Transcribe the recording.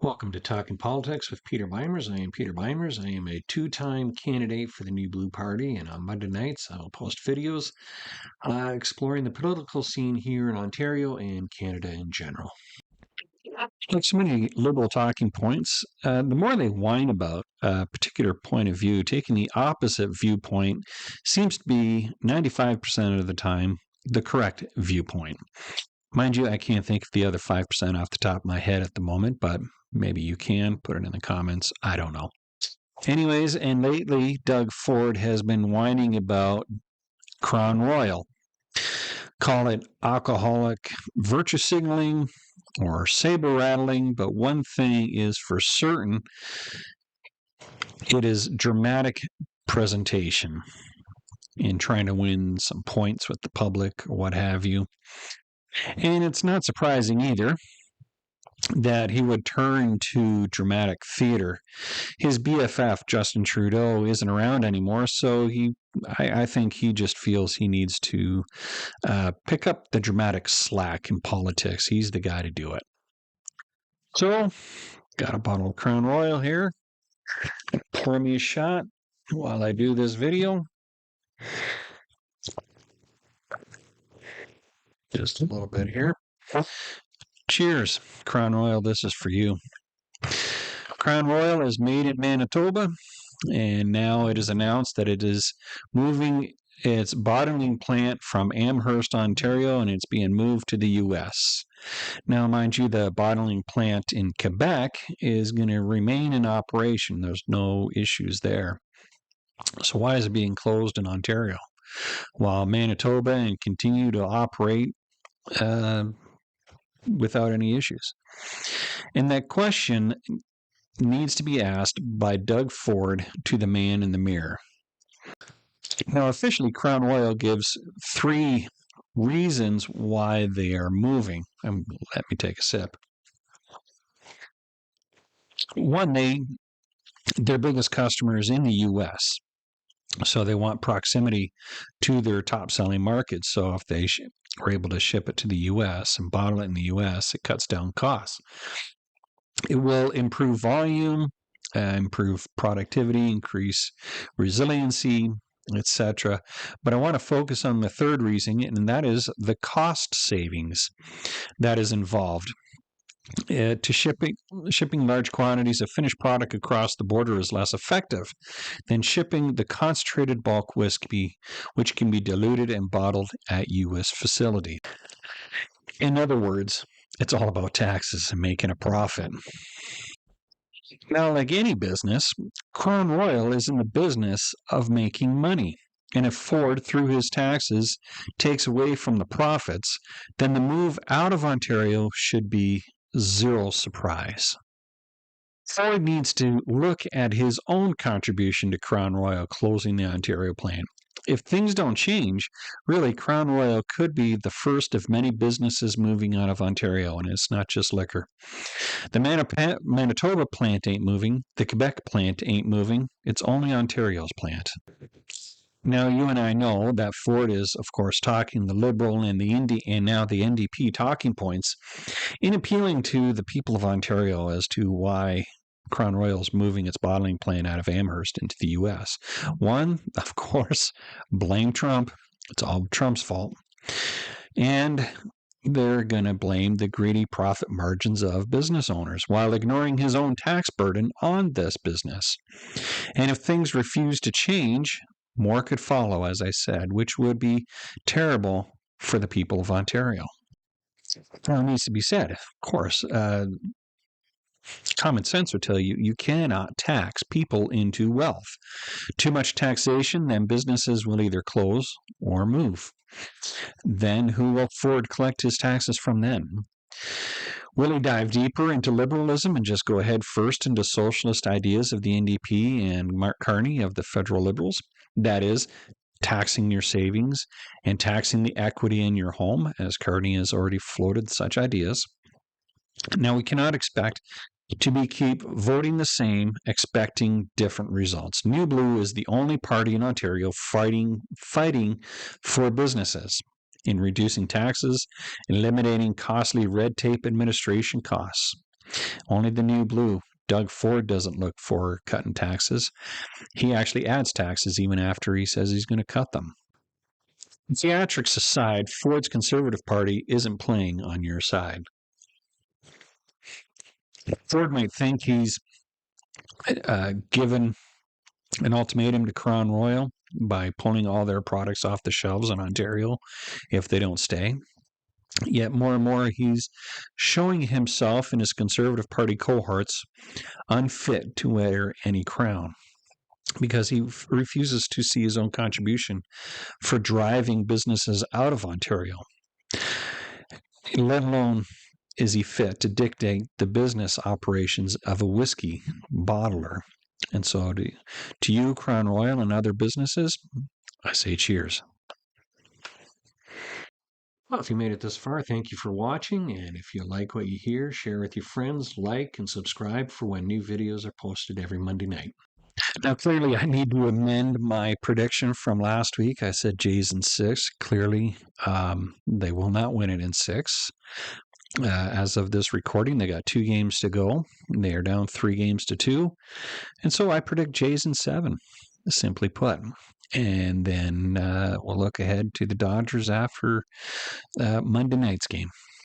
Welcome to Talking Politics with Peter Beimers. I am Peter Beimers. I am a two-time candidate for the New Blue Party, and on Monday nights I will post videos exploring the political scene here in Ontario and Canada in general. Like so many liberal talking points, the more they whine about a particular point of view, taking the opposite viewpoint seems to be 95% of the time the correct viewpoint. Mind you, I can't think of the other 5% off the top of my head at the moment, but maybe you can. Put it in the comments. I don't know. Anyways, and lately, Doug Ford has been whining about Crown Royal. Call it alcoholic virtue signaling or saber rattling, but one thing is for certain, it is dramatic presentation in trying to win some points with the public or what have you. And it's not surprising either that he would turn to dramatic theater. His BFF, Justin Trudeau, isn't around anymore, so I think he just feels he needs to pick up the dramatic slack in politics. He's the guy to do it. So, got a bottle of Crown Royal here. Pour me a shot while I do this video. Just a little bit here. Cheers, Crown Royal. This is for you. Crown Royal is made in Manitoba, and now it is announced that it is moving its bottling plant from Amherst, Ontario, and it's being moved to the U.S. Now, mind you, the bottling plant in Quebec is going to remain in operation. There's no issues there. So why is it being closed in Ontario? While Manitoba and continue to operate without any issues. And that question needs to be asked by Doug Ford to the man in the mirror. Now, officially, Crown Royal gives 3 reasons why they are moving. Let me take a sip. One, their biggest customer is in the U.S., so they want proximity to their top-selling markets. So if they are able to ship it to the U.S. and bottle it in the U.S., it cuts down costs. It will improve volume, improve productivity, increase resiliency, etc. But I want to focus on the third reason, and that is the cost savings that is involved. Shipping large quantities of finished product across the border is less effective than shipping the concentrated bulk whiskey, which can be diluted and bottled at U.S. facility. In other words, it's all about taxes and making a profit. Now, like any business, Crown Royal is in the business of making money. And if Ford, through his taxes, takes away from the profits, then the move out of Ontario should be zero surprise. Ford needs to look at his own contribution to Crown Royal closing the Ontario plant. If things don't change, really, Crown Royal could be the first of many businesses moving out of Ontario, and it's not just liquor. The Manitoba plant ain't moving. The Quebec plant ain't moving. It's only Ontario's plant. Now, you and I know that Ford is, of course, talking the Liberal and now the NDP talking points in appealing to the people of Ontario as to why Crown Royal is moving its bottling plant out of Amherst into the U.S. One, of course, blame Trump. It's all Trump's fault. And they're going to blame the greedy profit margins of business owners while ignoring his own tax burden on this business. And if things refuse to change, more could follow, as I said, which would be terrible for the people of Ontario. Now, it needs to be said, of course, common sense would tell you you cannot tax people into wealth. Too much taxation, then businesses will either close or move. Then who will Ford collect his taxes from then? Will he dive deeper into liberalism and just go ahead first into socialist ideas of the NDP and Mark Carney of the federal Liberals? That is, taxing your savings and taxing the equity in your home, as Carney has already floated such ideas. Now, we cannot expect to keep voting the same, expecting different results. New Blue is the only party in Ontario fighting for businesses in reducing taxes, eliminating costly red tape administration costs. Only the new blue. Doug Ford doesn't look for cutting taxes. He actually adds taxes even after he says he's going to cut them. Theatrics aside, Ford's Conservative Party isn't playing on your side. Ford might think he's given an ultimatum to Crown Royal by pulling all their products off the shelves in Ontario if they don't stay. Yet more and more, he's showing himself and his Conservative Party cohorts unfit to wear any crown because he refuses to see his own contribution for driving businesses out of Ontario, let alone is he fit to dictate the business operations of a whiskey bottler. And so to you, Crown Royal and other businesses, I say cheers. Well, if you made it this far, thank you for watching. And if you like what you hear, share with your friends, like, and subscribe for when new videos are posted every Monday night. Now, clearly, I need to amend my prediction from last week. I said Jays in 6. Clearly, they will not win it in 6. As of this recording, they got 2 games to go. They are down 3 games to 2. And so I predict Jays in 7, simply put. And then we'll look ahead to the Dodgers after Monday night's game.